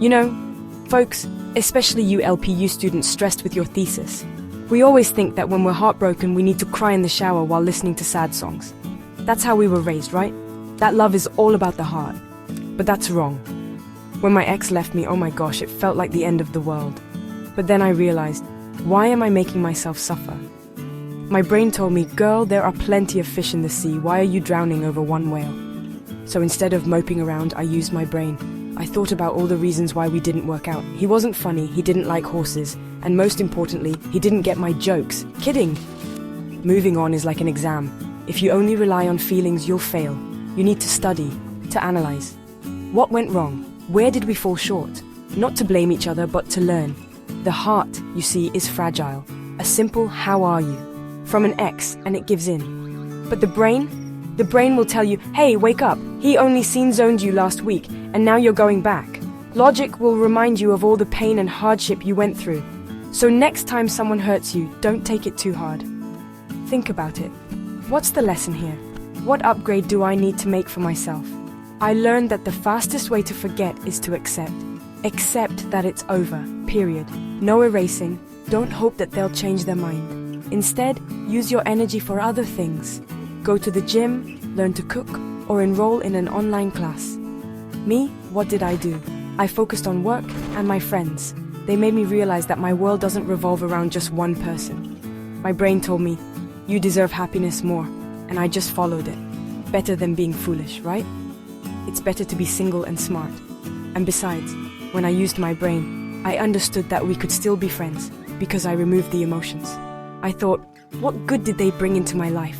You know, folks, especially you LPU students stressed with your thesis, we always think that when we're heartbroken we need to cry in the shower while listening to sad songs. That's how we were raised, right? That love is all about the heart. But that's wrong. When my ex left me, oh my gosh, it felt like the end of the world. But then I realized, why am I making myself suffer? My brain told me, girl, there are plenty of fish in the sea, why are you drowning over one whale? So instead of moping around, I used my brain. I thought about all the reasons why we didn't work out. He wasn't funny, he didn't like horses, and most importantly, he didn't get my jokes. Kidding! Moving on is like an exam. If you only rely on feelings, you'll fail. You need to study, to analyze. What went wrong? Where did we fall short? Not to blame each other, but to learn. The heart, you see, is fragile. A simple "how are you?" from an ex, and it gives in. But the brain will tell you, hey, wake up, he only zoned you last week, and now you're going back. Logic will remind you of all the pain and hardship you went through. So next time someone hurts you, don't take it too hard. Think about it. What's the lesson here? What upgrade do I need to make for myself? I learned that the fastest way to forget is to accept. Accept that it's over, period. No erasing. Don't hope that they'll change their mind. Instead, use your energy for other things. Go to the gym, learn to cook, or enroll in an online class. Me, what did I do? I focused on work and my friends. They made me realize that my world doesn't revolve around just one person. My brain told me, you deserve happiness more, and I just followed it. Better than being foolish, right? It's better to be single and smart. And besides, when I used my brain, I understood that we could still be friends because I removed the emotions. I thought, what good did they bring into my life?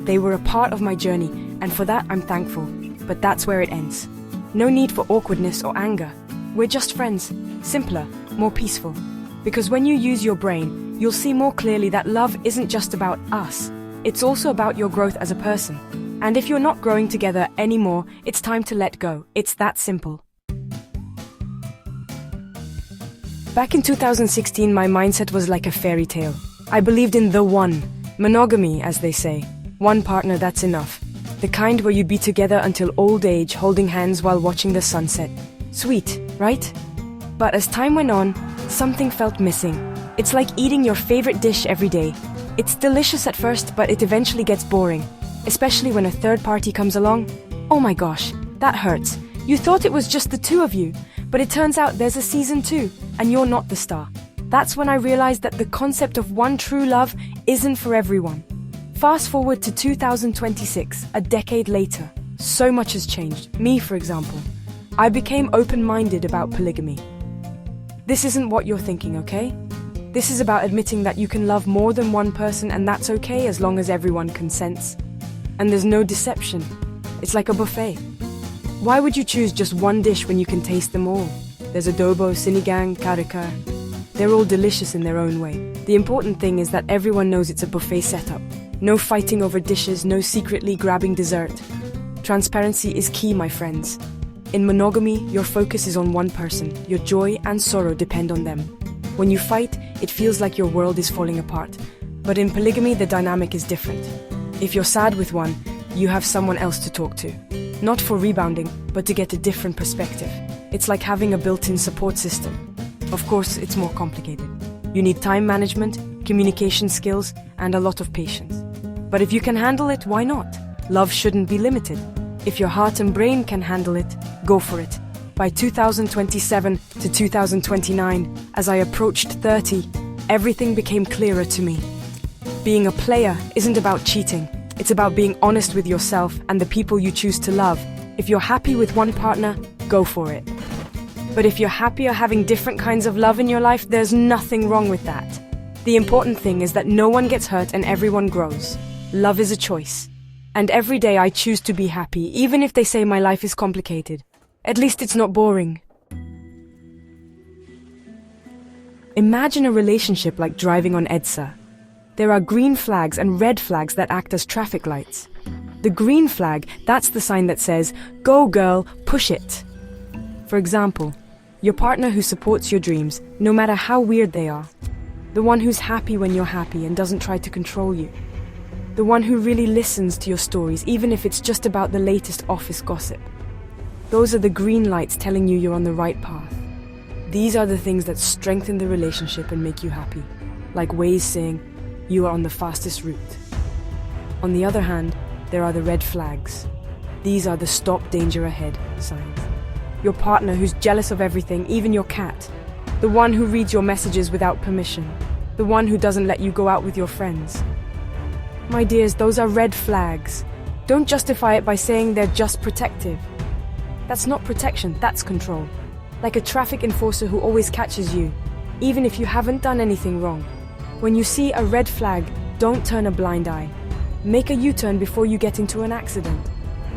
They were a part of my journey, and for that I'm thankful, but that's where it ends. No need for awkwardness or anger. We're just friends, simpler, more peaceful. Because when you use your brain, you'll see more clearly that love isn't just about us. It's also about your growth as a person. And if you're not growing together anymore, it's time to let go. It's that simple. Back in 2016, my mindset was like a fairy tale. I believed in the one. Monogamy, as they say. One partner, that's enough. The kind where you'd be together until old age, holding hands while watching the sunset. Sweet, right? But as time went on, something felt missing. It's like eating your favorite dish every day. It's delicious at first, but it eventually gets boring. Especially when a third party comes along. Oh my gosh, that hurts. You thought it was just the two of you, but it turns out there's a season 2, and you're not the star. That's when I realized that the concept of one true love isn't for everyone. Fast forward to 2026, a decade later. So much has changed. Me, for example. I became open-minded about polygamy. This isn't what you're thinking, okay? This is about admitting that you can love more than one person, and that's okay as long as everyone consents. And there's no deception. It's like a buffet. Why would you choose just one dish when you can taste them all? There's adobo, sinigang, karika. They're all delicious in their own way. The important thing is that everyone knows it's a buffet setup. No fighting over dishes, no secretly grabbing dessert. Transparency is key, my friends. In monogamy, your focus is on one person. Your joy and sorrow depend on them. When you fight, it feels like your world is falling apart. But in polygamy, the dynamic is different. If you're sad with one, you have someone else to talk to. Not for rebounding, but to get a different perspective. It's like having a built-in support system. Of course, it's more complicated. You need time management, communication skills, and a lot of patience. But if you can handle it, why not? Love shouldn't be limited. If your heart and brain can handle it, go for it. By 2027 to 2029, as I approached 30, everything became clearer to me. Being a player isn't about cheating. It's about being honest with yourself and the people you choose to love. If you're happy with one partner, go for it. But if you're happier having different kinds of love in your life, there's nothing wrong with that. The important thing is that no one gets hurt and everyone grows. Love is a choice. And every day I choose to be happy, even if they say my life is complicated. At least it's not boring. Imagine a relationship like driving on EDSA. There are green flags and red flags that act as traffic lights. The green flag, that's the sign that says, go girl, push it. For example, your partner who supports your dreams, no matter how weird they are. The one who's happy when you're happy and doesn't try to control you. The one who really listens to your stories, even if it's just about the latest office gossip. Those are the green lights telling you you're on the right path. These are the things that strengthen the relationship and make you happy, like ways saying, you are on the fastest route. On the other hand, there are the red flags. These are the stop danger ahead signs. Your partner who's jealous of everything, even your cat. The one who reads your messages without permission. The one who doesn't let you go out with your friends. My dears, those are red flags. Don't justify it by saying they're just protective. That's not protection, that's control. Like a traffic enforcer who always catches you, even if you haven't done anything wrong. When you see a red flag, don't turn a blind eye. Make a U-turn before you get into an accident.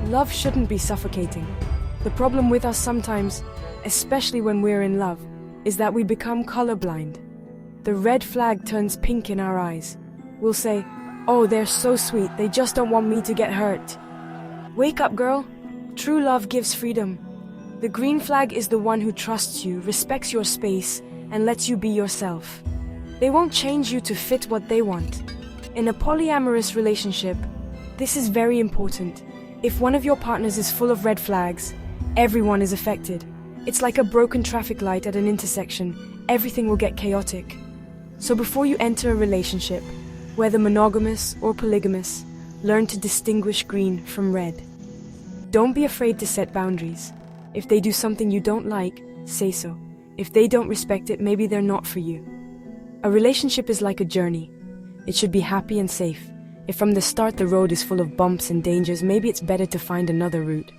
Love shouldn't be suffocating. The problem with us sometimes, especially when we're in love, is that we become colorblind. The red flag turns pink in our eyes. We'll say, oh, they're so sweet, they just don't want me to get hurt. Wake up, girl. True love gives freedom. The green flag is the one who trusts you, respects your space, and lets you be yourself. They won't change you to fit what they want. In a polyamorous relationship, this is very important. If one of your partners is full of red flags, everyone is affected. It's like a broken traffic light at an intersection. Everything will get chaotic. So before you enter a relationship, whether monogamous or polygamous, learn to distinguish green from red. Don't be afraid to set boundaries. If they do something you don't like, say so. If they don't respect it, maybe they're not for you. A relationship is like a journey. It should be happy and safe. If from the start the road is full of bumps and dangers, maybe it's better to find another route.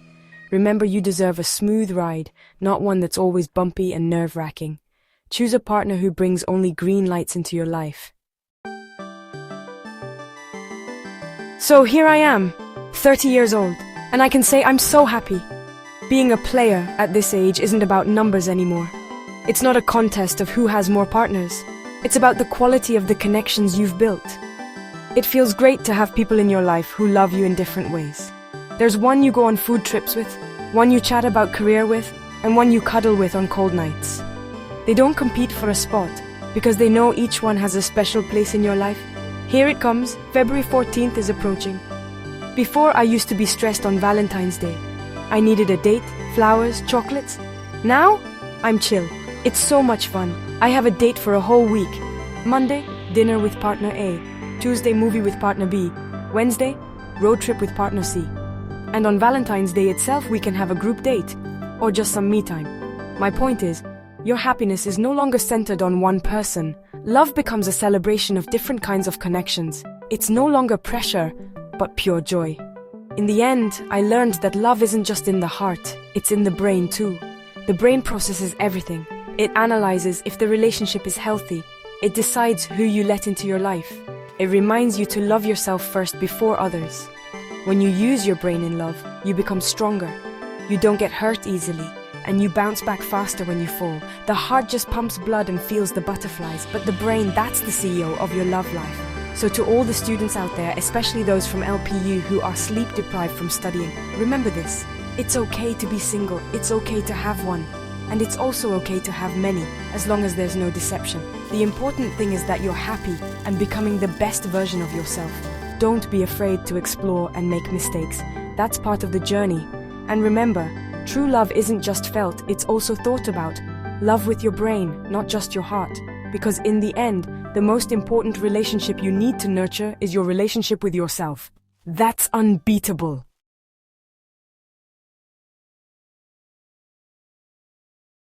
Remember, you deserve a smooth ride, not one that's always bumpy and nerve-wracking. Choose a partner who brings only green lights into your life. So here I am, 30 years old, and I can say I'm so happy. Being a player at this age isn't about numbers anymore. It's not a contest of who has more partners. It's about the quality of the connections you've built. It feels great to have people in your life who love you in different ways. There's one you go on food trips with, one you chat about career with, and one you cuddle with on cold nights. They don't compete for a spot, because they know each one has a special place in your life. Here it comes, February 14th is approaching. Before, I used to be stressed on Valentine's Day. I needed a date, flowers, chocolates. Now, I'm chill. It's so much fun. I have a date for a whole week. Monday, dinner with partner A. Tuesday, movie with partner B. Wednesday, road trip with partner C. And on Valentine's Day itself, we can have a group date, or just some me time. My point is, your happiness is no longer centered on one person. Love becomes a celebration of different kinds of connections. It's no longer pressure, but pure joy. In the end, I learned that love isn't just in the heart, it's in the brain too. The brain processes everything. It analyzes if the relationship is healthy. It decides who you let into your life. It reminds you to love yourself first before others. When you use your brain in love, you become stronger. You don't get hurt easily, and you bounce back faster when you fall. The heart just pumps blood and feels the butterflies, but the brain, that's the CEO of your love life. So to all the students out there, especially those from LPU who are sleep deprived from studying, remember this. It's okay to be single, it's okay to have one. And it's also okay to have many, as long as there's no deception. The important thing is that you're happy and becoming the best version of yourself. Don't be afraid to explore and make mistakes. That's part of the journey. And remember, true love isn't just felt, it's also thought about. Love with your brain, not just your heart. Because in the end, the most important relationship you need to nurture is your relationship with yourself. That's unbeatable.